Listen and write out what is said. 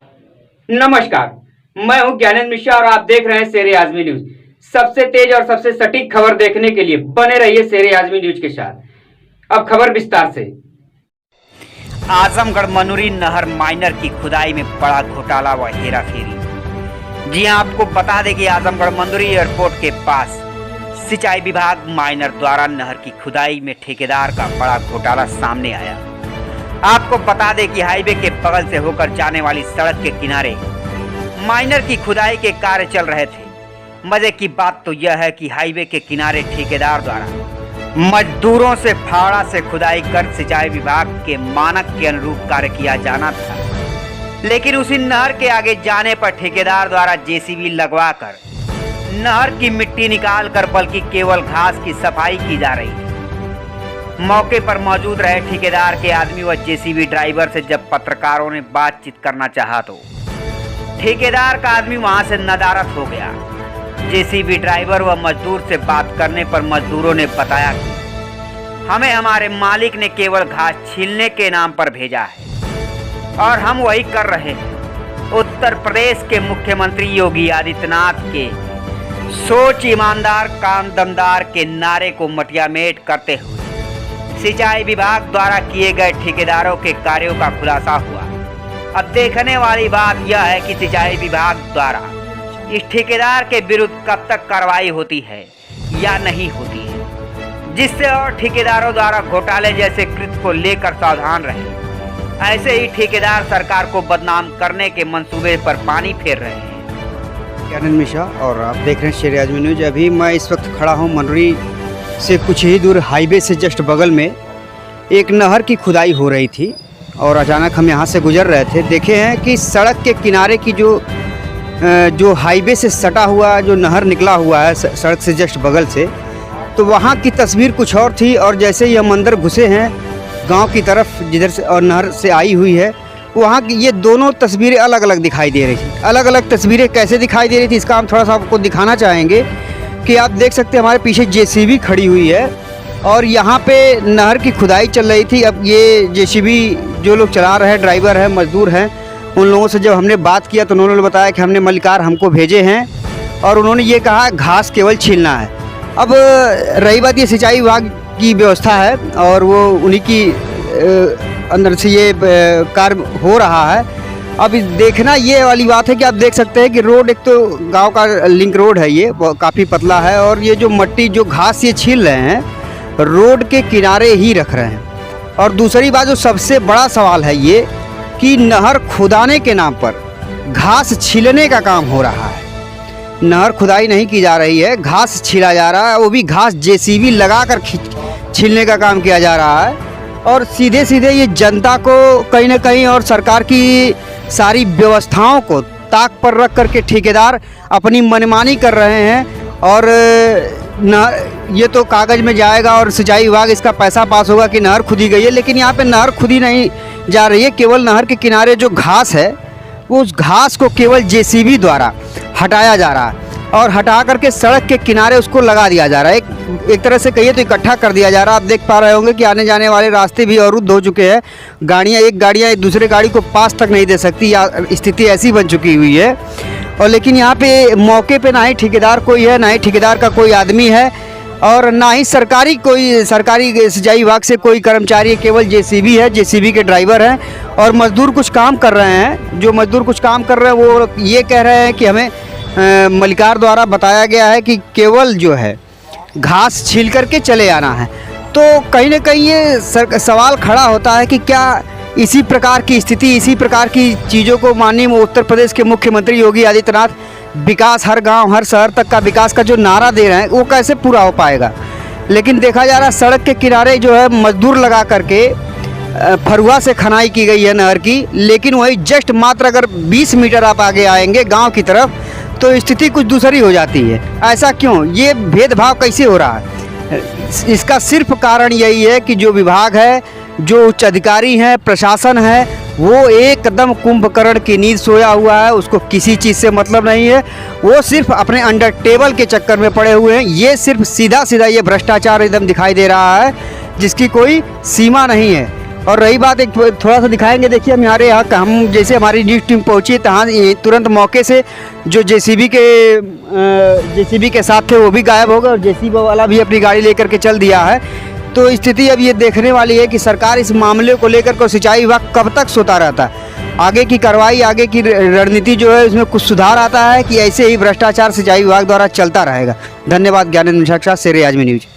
नमस्कार, मैं हूं ज्ञानेंद्र मिश्रा और आप देख रहे हैं शेर आजमी न्यूज। सबसे तेज और सबसे सटीक खबर देखने के लिए बने रहिए शेर आजमी न्यूज के साथ। अब खबर विस्तार से। आजमगढ़ मनूरी नहर माइनर की खुदाई में बड़ा घोटाला व हेराफेरी। जी हां, आपको बता दें कि आजमगढ़ मनूरी एयरपोर्ट के पास सिंचाई विभाग माइनर द्वारा नहर की खुदाई में ठेकेदार का बड़ा घोटाला सामने आया। आपको बता दें कि हाईवे के बगल से होकर जाने वाली सड़क के किनारे माइनर की खुदाई के कार्य चल रहे थे। मजे की बात तो यह है कि हाईवे के किनारे ठेकेदार द्वारा मजदूरों से फावड़ा से खुदाई कर सिंचाई विभाग के मानक के अनुरूप कार्य किया जाना था, लेकिन उसी नहर के आगे जाने पर ठेकेदार द्वारा जेसीबी लगवाकर नहर की मिट्टी निकालकर बल्कि केवल घास की सफाई की जा रही थी। मौके पर मौजूद रहे ठेकेदार के आदमी व जेसीबी ड्राइवर से जब पत्रकारों ने बातचीत करना चाहा तो ठेकेदार का आदमी वहां से नदारद हो गया। जेसीबी ड्राइवर व मजदूर से बात करने पर मजदूरों ने बताया कि हमें हमारे मालिक ने केवल घास छीलने के नाम पर भेजा है और हम वही कर रहे हैं। उत्तर प्रदेश के मुख्यमंत्री योगी आदित्यनाथ के सोच ईमानदार काम दमदार के नारे को मटियामेट करते हुए सिंचाई विभाग द्वारा किए गए ठेकेदारों के कार्यों का खुलासा हुआ। अब देखने वाली बात यह है कि सिंचाई विभाग द्वारा इस ठेकेदार के विरुद्ध कब तक कार्रवाई होती है या नहीं होती है, जिससे और ठेकेदारों द्वारा घोटाले जैसे कृत्य को लेकर सावधान रहे। ऐसे ही ठेकेदार सरकार को बदनाम करने के मंसूबे पर पानी फेर रहे हैं। ज्ञानेंद्र मिश्रा और आप देख रहे हैं शेर आजमी न्यूज। अभी मैं इस वक्त खड़ा हूँ मनूरी से कुछ ही दूर हाईवे से जस्ट बगल में एक नहर की खुदाई हो रही थी और अचानक हम यहाँ से गुजर रहे थे। देखे हैं कि सड़क के किनारे की जो हाईवे से सटा हुआ जो नहर निकला हुआ है सड़क से जस्ट बगल से, तो वहाँ की तस्वीर कुछ और थी और जैसे ही हम अंदर घुसे हैं गांव की तरफ जिधर से और नहर से आई हुई है, वहाँ की ये दोनों तस्वीरें अलग अलग दिखाई दे रही थी। अलग अलग तस्वीरें कैसे दिखाई दे रही थी इसका हम थोड़ा सा आपको दिखाना चाहेंगे कि आप देख सकते हैं हमारे पीछे जेसीबी खड़ी हुई है और यहाँ पे नहर की खुदाई चल रही थी। अब ये जेसीबी जो लोग चला रहे हैं, ड्राइवर हैं, मजदूर हैं, उन लोगों से जब हमने बात किया तो उन्होंने बताया कि हमने मलिकार हमको भेजे हैं और उन्होंने ये कहा घास केवल छीलना है। अब रही बात ये सिंचाई विभाग की व्यवस्था है और वो उन्हीं की अंदर से ये कार्य हो रहा है। अब देखना ये वाली बात है कि आप देख सकते हैं कि रोड एक तो गांव का लिंक रोड है, ये काफ़ी पतला है और ये जो मट्टी जो घास ये छील रहे हैं रोड के किनारे ही रख रहे हैं। और दूसरी बात जो सबसे बड़ा सवाल है ये कि नहर खुदाने के नाम पर घास छीलने का काम हो रहा है। नहर खुदाई नहीं की जा रही है, घास छीला जा रहा है, वो भी घास जेसीबी लगाकर छीलने का काम किया जा रहा है। और सीधे सीधे ये जनता को कहीं ना कहीं और सरकार की सारी व्यवस्थाओं को ताक पर रख करके ठेकेदार अपनी मनमानी कर रहे हैं। और ये तो कागज़ में जाएगा और सिंचाई विभाग इसका पैसा पास होगा कि नहर खुदी गई है, लेकिन यहाँ पे नहर खुदी नहीं जा रही है। केवल नहर के किनारे जो घास है वो उस घास को केवल जेसीबी द्वारा हटाया जा रहा है और हटा करके सड़क के किनारे उसको लगा दिया जा रहा है। एक तरह से कहिए तो इकट्ठा कर दिया जा रहा है। आप देख पा रहे होंगे कि आने जाने वाले रास्ते भी अवरुद्ध हो चुके हैं। गाड़ियाँ एक दूसरे गाड़ी को पास तक नहीं दे सकती, या स्थिति ऐसी बन चुकी हुई है। और लेकिन यहाँ पे मौके पे ना ही ठेकेदार कोई है, ना ही ठेकेदार का कोई आदमी है और ना ही सरकारी सिंचाई विभाग से कोई कर्मचारी है। केवल जेसीबी है, जेसीबी के ड्राइवर हैं और मजदूर कुछ काम कर रहे हैं। जो मजदूर कुछ काम कर रहे हैं वो ये कह रहे हैं कि हमें मलिकार द्वारा बताया गया है कि केवल जो है घास छील करके चले आना है। तो कहीं ना कहीं ये सवाल खड़ा होता है कि क्या इसी प्रकार की स्थिति, इसी प्रकार की चीज़ों को माननीय उत्तर प्रदेश के मुख्यमंत्री योगी आदित्यनाथ विकास हर गांव हर शहर तक का विकास का जो नारा दे रहे हैं वो कैसे पूरा हो पाएगा। लेकिन देखा जा रहा है सड़क के किनारे जो है मजदूर लगा करके फरुआ से खनाई की गई है नहर की, लेकिन वही जस्ट मात्र अगर 20 मीटर आप आगे आएंगे गांव की तरफ तो स्थिति कुछ दूसरी हो जाती है। ऐसा क्यों, ये भेदभाव कैसे हो रहा है? इसका सिर्फ कारण यही है कि जो विभाग है, जो उच्च अधिकारी हैं, प्रशासन है, वो एकदम कुंभकर्ण की नींद सोया हुआ है। उसको किसी चीज़ से मतलब नहीं है, वो सिर्फ अपने अंडर टेबल के चक्कर में पड़े हुए हैं। ये सिर्फ सीधा सीधा ये भ्रष्टाचार एकदम दिखाई दे रहा है जिसकी कोई सीमा नहीं है। और रही बात, एक थोड़ा सा दिखाएंगे, देखिए हमारे यहाँ हम जैसे हमारी न्यूज़ टीम पहुँची तो यहाँ तुरंत मौके से जो जेसीबी के साथ थे वो भी गायब हो गए और जेसीबी वाला भी अपनी गाड़ी लेकर के चल दिया है। तो स्थिति अब ये देखने वाली है कि सरकार इस मामले को लेकर के सिंचाई विभाग कब तक सोता रहता है। आगे की कार्रवाई, आगे की रणनीति जो है उसमें कुछ सुधार आता है कि ऐसे ही भ्रष्टाचार सिंचाई विभाग द्वारा चलता रहेगा। धन्यवाद। ज्ञानेंद्र मिश्रा के साथ शेर-ए-आज़मी न्यूज़।